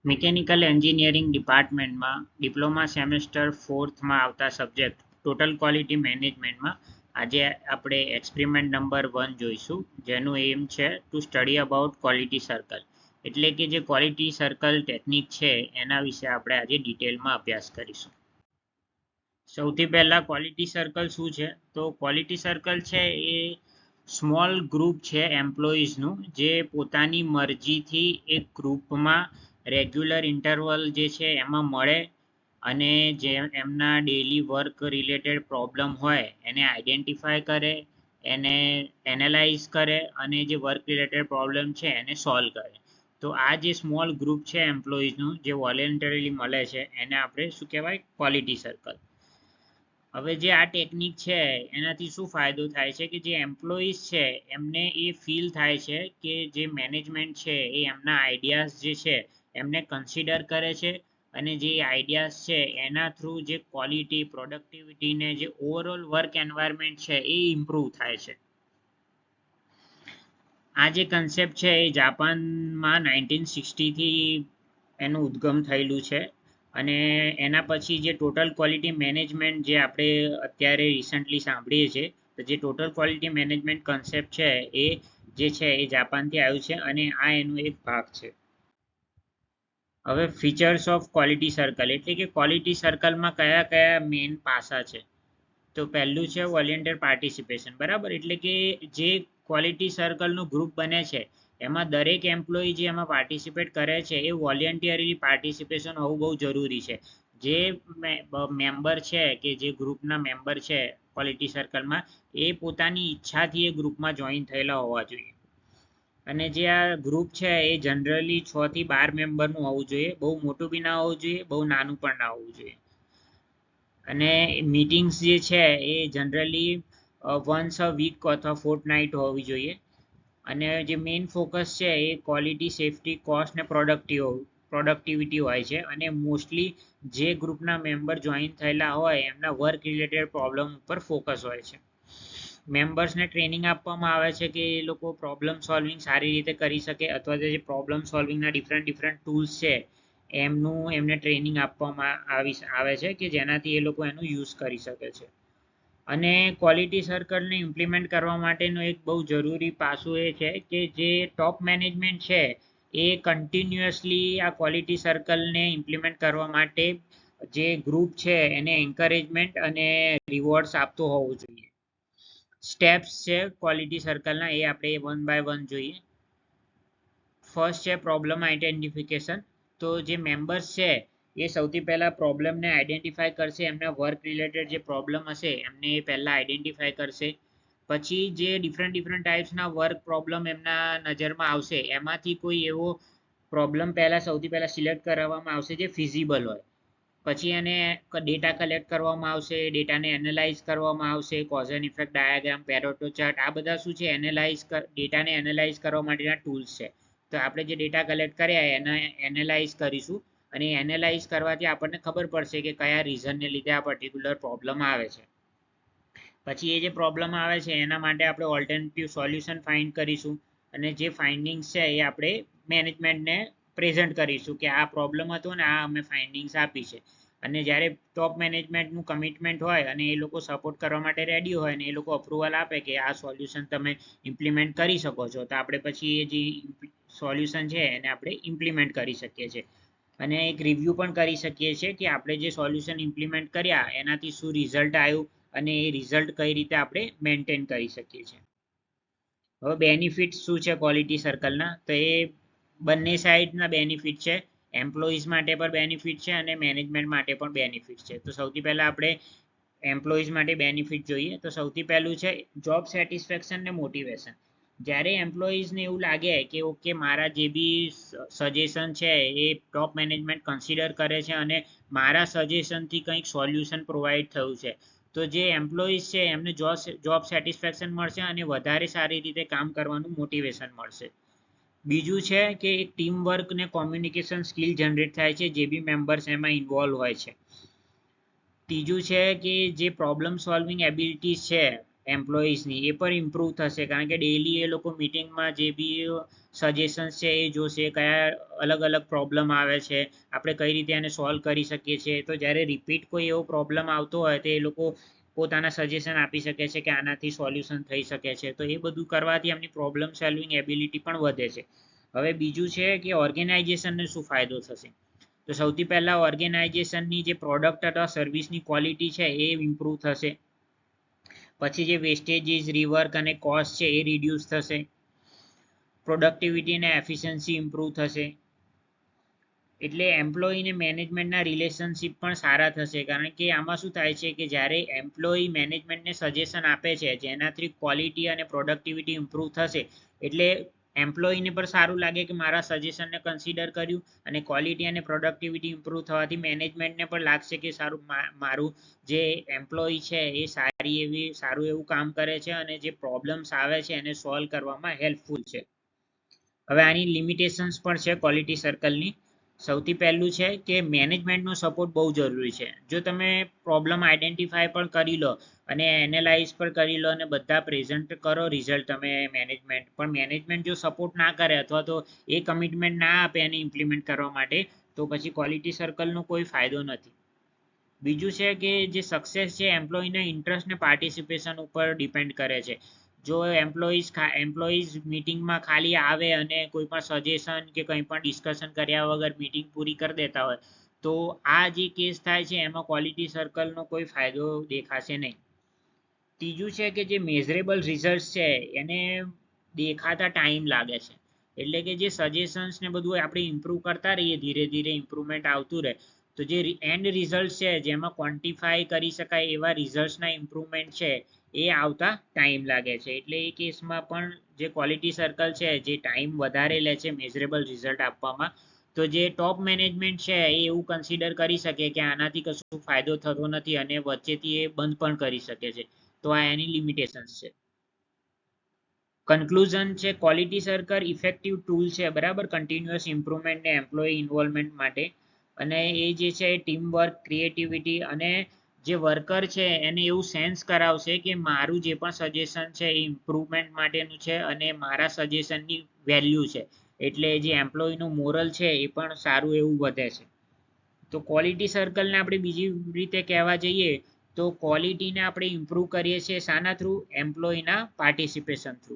Mechanical engineering ડિપાર્ટમેન્ટમાં diploma semester 4થમાં આવતા subject total quality મેનેજમેન્ટમાં આજે આપણે એક્સપેરિમેન્ટ નંબર 1 જોઈશું, જેનું એમ છે to study about quality circle. એટલે કે જે ક્વોલિટી સર્કલ ટેકનિક છે એના વિશે આપણે આજે ડિટેલમાં અભ્યાસ કરીશું. સૌથી પહેલાં ક્વોલિટી સર્કલ શું છે? તો ક્વોલિટી સર્કલ છે એ સ્મોલ ગ્રુપ છે એમ્પ્લોઈઝનું, જે પોતાની મરજીથી એક ગ્રુપમાં રેગ્યુલર ઇન્ટરવલ જે છે એમાં મળે અને જે એમના ડેલી વર્ક રિલેટેડ પ્રોબ્લેમ હોય એને આઈડેન્ટિફાય કરે, એને એનાલાઇઝ કરે અને જે વર્ક રિલેટેડ પ્રોબ્લેમ છે એને સોલ્વ કરે. તો આ જે સ્મોલ ગ્રુપ છે એમ્પ્લોઈઝનું, જે વોલેન્ટરીલી મળે છે, એને આપણે શું કહેવાય? Quality circle. હવે જે આ ટેકનિક છે એનાથી શું ફાયદો થાય છે કે જે એમ્પ્લોઈઝ છે એમને એ ફીલ થાય છે કે જે મેનેજમેન્ટ છે એ એમના આઈડિયાઝ જે છે એમને કન્સિડર કરે છે અને જે આઈડિયાઝ છે એના થ્રુ જે ક્વોલિટી, પ્રોડક્ટિવિટી ને જે ઓવરઓલ વર્ક એન્વાયરમેન્ટ છે એ ઇમ્પ્રૂવ થાય છે. આ જે કન્સેપ્ટ છે એ જાપાનમાં 1960થી એનું ઉદ્ગમ થયેલું છે અને એના પછી જે ટોટલ ક્વોલિટી મેનેજમેન્ટ જે આપણે અત્યારે રિસન્ટલી સાંભળીએ છીએ, તો જે ટોટલ ક્વોલિટી મેનેજમેન્ટ કન્સેપ્ટ છે એ જે છે એ જાપાનથી આવ્યું છે અને આ એનો એક ભાગ છે. હવે ફીચર્સ ઓફ ક્વોલિટી સર્કલ, એટલે કે ક્વોલિટી સર્કલમાં કયા કયા મેઇન પાસા છે? તો પહેલું છે વોલેન્ટિયર પાર્ટિસિપેશન. બરાબર, એટલે કે જે ક્વોલિટી સર્કલનું ગ્રુપ બને છે એમાં દરેક એમ્પ્લોયી જે એમાં પાર્ટિસિપેટ કરે છે એ વોલેન્ટિયરલી પાર્ટિસિપેશન હોવું બહુ જરૂરી છે. જે મેમ્બર છે કે જે ગ્રુપના મેમ્બર છે ક્વોલિટી સર્કલમાં, એ પોતાની ઈચ્છાથી એ ગ્રુપમાં જોઈન થયેલા હોવા જોઈએ. અને જે આ ગ્રુપ છે એ જનરલી 6 થી 12 મેમ્બરનું હોવું જોઈએ. બહુ મોટું બી ના હોવું જોઈએ, બહુ નાનું પણ ના હોવું જોઈએ. અને મીટિંગ્સ જે છે એ જનરલી વન્સ અ વીક અથવા ફોર્ટનાઇટ હોવી જોઈએ. અને જે મેઇન ફોકસ છે એ ક્વોલિટી, સેફ્ટી, કોસ્ટ ને પ્રોડક્ટિવિટી હોય છે. અને મોસ્ટલી જે ગ્રુપના મેમ્બર જોઈન થયેલા હોય એમના વર્ક રિલેટેડ પ્રોબ્લેમ ઉપર ફોકસ હોય છે. મેમ્બર્સને ટ્રેનિંગ આપવામાં આવે છે કે એ લોકો પ્રોબ્લેમ સોલ્વિંગ સારી રીતે કરી શકે, અથવા તો જે પ્રોબ્લેમ સોલ્વિંગના ડિફરન્ટ ટૂલ્સ છે એમને ટ્રેનિંગ આપવામાં આવે છે કે જેનાથી એ લોકો એનું યુઝ કરી શકે છે. અને ક્વોલિટી સર્કલને ઇમ્પ્લિમેન્ટ કરવા માટેનું એક બહુ જરૂરી પાસું એ છે કે જે ટોપ મેનેજમેન્ટ છે એ કન્ટિન્યુઅસલી આ ક્વોલિટી સર્કલને ઇમ્પ્લિમેન્ટ કરવા માટે જે ગ્રુપ છે એને એન્કરેજમેન્ટ અને રિવોર્ડ્સ આપતો હોવું જોઈએ. સ્ટેપ્સ છે ક્વોલિટી સર્કલના, એ આપણે 1 by 1 જોઈએ. ફર્સ્ટ છે પ્રોબ્લેમ આઈડેન્ટિફિકેશન. તો જે મેમ્બર્સ છે એ સૌથી પહેલાં પ્રોબ્લેમને આઈડેન્ટિફાય કરશે. એમના વર્ક રિલેટેડ જે પ્રોબ્લેમ હશે એમને એ પહેલાં આઈડેન્ટિફાય કરશે. પછી જે ડિફરન્ટ ટાઈપ્સના વર્ક પ્રોબ્લેમ એમના નજરમાં આવશે એમાંથી કોઈ એવો પ્રોબ્લેમ સૌથી પહેલાં સિલેક્ટ કરવામાં આવશે જે ફિઝિબલ હોય. પછી એને ડેટા કલેક્ટ કરવામાં આવશે, ડેટાને એનાલાઇઝ કરવામાં આવશે, cause and effect diagram, Pareto chart, આ બધા શું છે ડેટાને એનાલાઇઝ કરવા માટેના ટૂલ્સ છે. તો આપણે જે ડેટા કલેક્ટ કર્યા એને એનાલાઇઝ કરીશું અને એનાલાઇઝ કરવાથી આપણને ખબર પડશે કે કયા રીઝનને લીધે આ પર્ટિક્યુલર પ્રોબ્લેમ આવે છે. પછી એ જે પ્રોબ્લેમ આવે છે એના માટે આપણે ઓલ્ટરનેટિવ સોલ્યુશન ફાઇન્ડ કરીશું અને જે ફાઇન્ડિંગ્સ છે એ આપણે મેનેજમેન્ટને પ્રેઝન્ટ કરીશું કે આ પ્રોબ્લેમ હતો ને આ અમે ફાઇન્ડિંગ્સ આપી છે. અને જ્યારે ટોપ મેનેજમેન્ટનું કમિટમેન્ટ હોય અને એ લોકો સપોર્ટ કરવા માટે રેડી હોય અને એ લોકો અપ્રુવલ આપે કે આ સોલ્યુશન તમે ઇમ્પ્લિમેન્ટ કરી શકો છો, તો આપણે પછી એ જે સોલ્યુશન છે એને આપણે ઇમ્પ્લિમેન્ટ કરી શકીએ છીએ. અને એક રિવ્યૂ પણ કરી શકીએ છીએ કે આપણે જે સોલ્યુશન ઇમ્પ્લિમેન્ટ કર્યા એનાથી શું રિઝલ્ટ આવ્યું અને એ રિઝલ્ટ કઈ રીતે આપણે મેન્ટેન કરી શકીએ છીએ. હવે બેનિફિટ શું છે ક્વોલિટી સર્કલના? તો એ બંને સાઈડના બેનિફિટ છે. એમ્પ્લોઈઝ માટે પણ બેનિફિટ છે અને મેનેજમેન્ટ માટે પણ બેનિફિટ છે. તો સૌથી પહેલાં આપણે એમ્પ્લોઈઝ માટે બેનિફિટ જોઈએ. તો સૌથી પહેલું છે જોબ સેટિસ્ફેક્શન ને મોટિવેશન. જ્યારે એમ્પ્લોઈઝને એવું લાગે કે ઓકે, મારા જે બી સજેશન છે એ ટોપ મેનેજમેન્ટ કન્સિડર કરે છે અને મારા સજેશનથી કંઈક સોલ્યુશન પ્રોવાઈડ થયું છે, તો જે એમ્પ્લોઈઝ છે એમને જોબ સેટિસ્ફેક્શન મળશે અને વધારે સારી રીતે કામ કરવાનું મોટિવેશન મળશે. બીજું છે કે એક ટીમ વર્ક ને કોમ્યુનિકેશન સ્કિલ જનરેટ થાય છે જે બી મેમ્બર્સ એમાં ઇન્વોલ્વ હોય છે. ત્રીજું છે કે જે પ્રોબ્લેમ સોલ્વિંગ એબિલિટીઝ છે એમ્પ્લોઈઝની એ પણ ઇમ્પ્રૂવ થશે, કારણ કે ડેઈલી એ લોકો મિટિંગમાં જે બી સજેશન્સ છે એ જોશે, કયા અલગ અલગ પ્રોબ્લેમ આવે છે, આપણે કઈ રીતે એને સોલ્વ કરી શકીએ છીએ. તો જ્યારે રિપીટ કોઈ એવો પ્રોબ્લેમ આવતો હોય તો એ લોકો પોતાના સજેશન આપી શકે છે કે આનાથી સોલ્યુશન થઈ શકે છે. તો એ બધું કરવાથી એમની પ્રોબ્લેમ સોલ્વિંગ એબિલિટી પણ વધે છે. હવે બીજું છે કે ઓર્ગેનાઇઝેશનને શું ફાયદો થશે. તો સૌથી પહેલા ઓર્ગેનાઇઝેશનની જે પ્રોડક્ટ અથવા સર્વિસની ક્વોલિટી છે એ ઇમ્પ્રૂવ થશે. પછી જે વેસ્ટેજીસ, રિવર્ક અને કોસ્ટ છે એ રિડ્યુસ થશે. પ્રોડક્ટિવિટી અને એફિશિયન્સી ઇમ્પ્રૂવ થશે. એટલે એમ્પ્લોયી અને મેનેજમેન્ટના રિલેશનશિપ પણ સારા થશે, કારણ કે આમાં શું થાય છે કે જ્યારે એમ્પ્લોયી મેનેજમેન્ટને સજેશન આપે છે જેનાથી ક્વોલિટી અને પ્રોડક્ટિવિટી ઇમ્પ્રૂવ થશે, એટલે એમ્પ્લોયીને પણ સારું લાગે કે મારા સજેશનને કન્સિડર કર્યું, અને ક્વોલિટી અને પ્રોડક્ટિવિટી ઇમ્પ્રૂવ થવાથી મેનેજમેન્ટને પણ લાગશે કે સારું મારું જે એમ્પ્લોયી છે એ સારું એવું કામ કરે છે અને જે પ્રોબ્લેમ્સ આવે છે એને સોલ્વ કરવામાં હેલ્પફુલ છે. હવે આની લિમિટેશન્સ પણ છે ક્વોલિટી સર્કલની. સૌથી પહેલું છે કે મેનેજમેન્ટનો સપોર્ટ બહુ જરૂરી છે. જો તમે પ્રોબ્લેમ આઈડેન્ટિફાય પણ કરી લો અને એનાલાઇઝ પણ કરી લો અને બધા પ્રેઝન્ટ કરો રિઝલ્ટ તમે મેનેજમેન્ટ, પણ મેનેજમેન્ટ જો સપોર્ટ ના કરે અથવા તો એ કમિટમેન્ટ ના આપે એને ઇમ્પ્લિમેન્ટ કરવા માટે, તો પછી ક્વોલિટી સર્કલનો કોઈ ફાયદો નથી. બીજું છે કે જે સક્સેસ છે એમ્પ્લોયીના ઇન્ટરેસ્ટ ને પાર્ટિસિપેશન ઉપર ડિપેન્ડ કરે છે. જો એમ્પ્લોઈઝ મિટિંગમાં ખાલી આવે અને કોઈ પણ સજેશન કે કંઈ પણ ડિસ્કશન કર્યા વગર મિટિંગ પૂરી કરી દેતા હોય, તો આ જે કેસ થાય છે એમાં ક્વોલિટી સર્કલનો કોઈ ફાયદો દેખાશે નહીં. ત્રીજું છે કે જે મેઝરેબલ રિઝલ્ટ છે એને દેખાતા ટાઈમ લાગે છે. એટલે કે જે સજેશન્સ ને બધું આપણે ઇમ્પ્રૂવ કરતા રહીએ, ધીરે ધીરે ઇમ્પ્રુવમેન્ટ આવતું રહે, તો જે એન્ડ રિઝલ્ટ છે જેમાં ક્વોન્ટિફાય કરી શકાય એવા રિઝલ્ટ્સના ઇમ્પ્રુવમેન્ટ છે એ આવતા ટાઈમ લાગે છે. એટલે એ કેસમાં પણ જે ક્વોલિટી સર્કલ છે જે ટાઈમ વધારે લે છે મેઝરેબલ રિઝલ્ટ આપવામાં, તો જે ટોપ મેનેજમેન્ટ છે એ એવું કન્સિડર કરી શકે કે આનાથી કશું ફાયદો થતો નથી અને વચ્ચેથી એ બંધ પણ કરી શકે છે. તો આ એની લિમિટેશન્સ છે. કન્ક્લુઝન છે, ક્વોલિટી સર્કલ ઇફેક્ટિવ ટૂલ છે, બરાબર, કન્ટિન્યુઅસ ઇમ્પ્રુવમેન્ટ ને એમ્પ્લોયી ઇન્વોલ્વમેન્ટ માટે. અને એ જે છે ટીમ વર્ક, ક્રિએટિવિટી અને જે વર્કર છે એને એવું સેન્સ કરાવશે કે મારું જે પણ સજેશન છે એ ઇમ્પ્રુવમેન્ટ માટેનું છે અને મારા સજેશનની વેલ્યુ છે. એટલે જે એમ્પ્લોયીનું મોરલ છે એ પણ સારું એવું વધે છે. તો ક્વોલિટી સર્કલને આપણે બીજી રીતે કહેવા જઈએ તો ક્વોલિટીને આપણે ઇમ્પ્રૂવ કરીએ છીએ શાના થ્રુ? એમ્પ્લોયીના participation through.